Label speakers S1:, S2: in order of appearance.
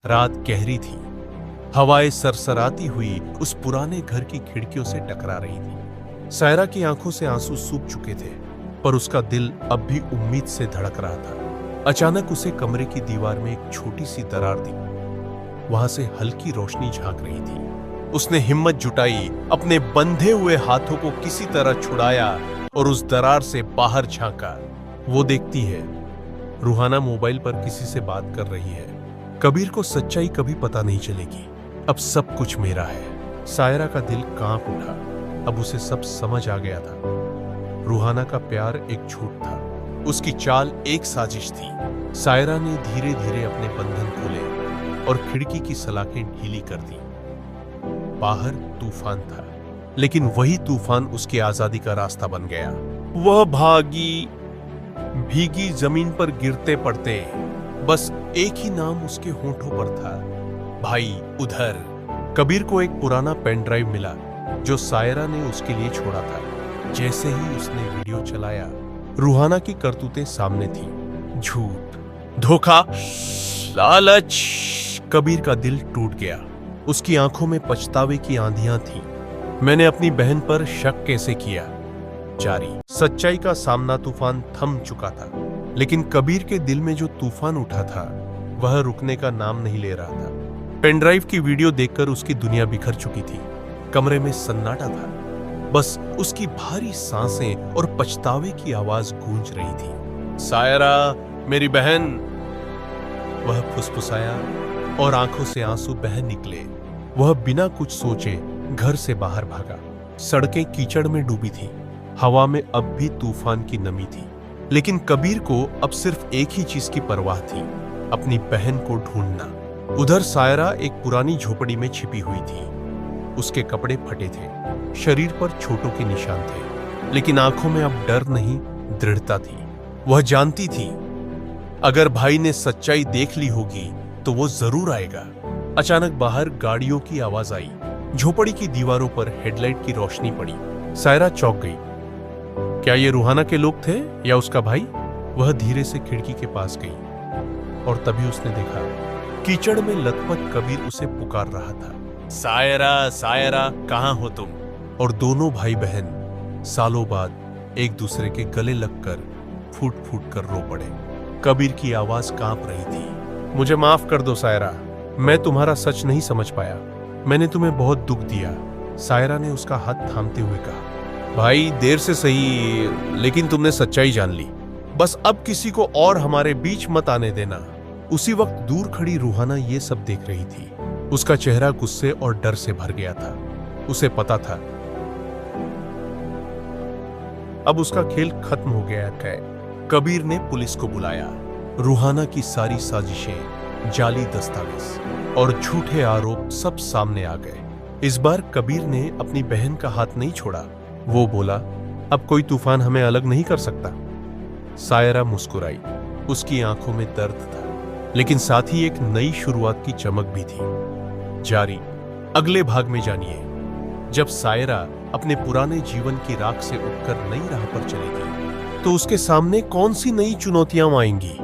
S1: रात गहरी थी। हवाएं सरसराती हुई उस पुराने घर की खिड़कियों से टकरा रही थी। सायरा की आंखों से आंसू सूख चुके थे, पर उसका दिल अब भी उम्मीद से धड़क रहा था। अचानक उसे कमरे की दीवार में एक छोटी सी दरार दिखी। वहां से हल्की रोशनी झांक रही थी। उसने हिम्मत जुटाई, अपने बंधे हुए हाथों को किसी तरह छुड़ाया और उस दरार से बाहर झांका। वो देखती है, रूहाना मोबाइल पर किसी से बात कर रही है। कबीर को सच्चाई कभी पता नहीं चलेगी। अब सब कुछ मेरा है। सायरा का दिल कांप उठा। अब उसे सब समझ आ गया था। रूहाना का प्यार एक झूठ था, उसकी चाल एक साजिश थी। सायरा ने धीरे धीरे अपने बंधन खोले और खिड़की की सलाखें ढीली कर दी। बाहर तूफान था, लेकिन वही तूफान उसकी आजादी का रास्ता बन गया। वह भागी, भीगी जमीन पर गिरते पड़ते बस एक ही नाम उसके होंठों पर था, भाई उधर। कबीर को एक पुराना पेन ड्राइव मिला जो सायरा ने उसके लिए छोड़ा था। जैसे ही उसने वीडियो चलाया, रूहाना की करतूतें सामने थी। झूठ, धोखा, लालच। कबीर का दिल टूट गया। उसकी आंखों में पछतावे की आंधियां थी। मैंने अपनी बहन पर शक कैसे किया? जारी। सच्चाई का सामना तूफान थम चुका था, लेकिन कबीर के दिल में जो तूफान उठा था वह रुकने का नाम नहीं ले रहा था। पेनड्राइव की वीडियो देखकर उसकी दुनिया बिखर चुकी थी। कमरे में सन्नाटा था, बस उसकी भारी सांसें और पछतावे की आवाज गूंज रही थी। सायरा, मेरी बहन, वह फुसफुसाया और आंखों से आंसू बह निकले। वह बिना कुछ सोचे घर से बाहर भागा। सड़कें कीचड़ में डूबी थी। हवा में अब भी तूफान की नमी थी, लेकिन कबीर को अब सिर्फ एक ही चीज की परवाह थी, अपनी बहन को ढूंढना। उधर सायरा एक पुरानी झोपड़ी में छिपी हुई थी। उसके कपड़े फटे थे, शरीर पर चोटों के निशान थे, लेकिन आंखों में अब डर नहीं, दृढ़ता थी। वह जानती थी, अगर भाई ने सच्चाई देख ली होगी तो वो जरूर आएगा। अचानक बाहर गाड़ियों की आवाज आई। झोपड़ी की दीवारों पर हेडलाइट की रोशनी पड़ी। सायरा चौंक गई। क्या ये रूहाना के लोग थे या उसका भाई? वह धीरे से खिड़की के पास गई और तभी उसने देखा, कीचड़ में लथपथ कबीर उसे पुकार रहा था। सायरा, सायरा, कहां हो तुम? और दोनों भाई बहन सालों बाद एक दूसरे के गले लगकर फूट फूट कर रो पड़े। कबीर की आवाज कांप रही थी। मुझे माफ कर दो सायरा, मैं तुम्हारा सच नहीं समझ पाया। मैंने तुम्हें बहुत दुख दिया। सायरा ने उसका हाथ थामते हुए कहा। भाई, देर से सही, लेकिन तुमने सच्चाई जान ली। बस अब किसी को और हमारे बीच मत आने देना। उसी वक्त दूर खड़ी रूहाना ये सब देख रही थी। उसका चेहरा गुस्से और डर से भर गया था। उसे पता था अब उसका खेल खत्म हो गया है। कबीर ने पुलिस को बुलाया। रूहाना की सारी साजिशें, जाली दस्तावेज और झूठे आरोप सब सामने आ गए। इस बार कबीर ने अपनी बहन का हाथ नहीं छोड़ा। वो बोला, अब कोई तूफान हमें अलग नहीं कर सकता। सायरा मुस्कुराई। उसकी आंखों में दर्द था, लेकिन साथ ही एक नई शुरुआत की चमक भी थी। जारी। अगले भाग में जानिए, जब सायरा अपने पुराने जीवन की राख से उठकर नई राह पर चलेगी, तो उसके सामने कौन सी नई चुनौतियां आएंगी।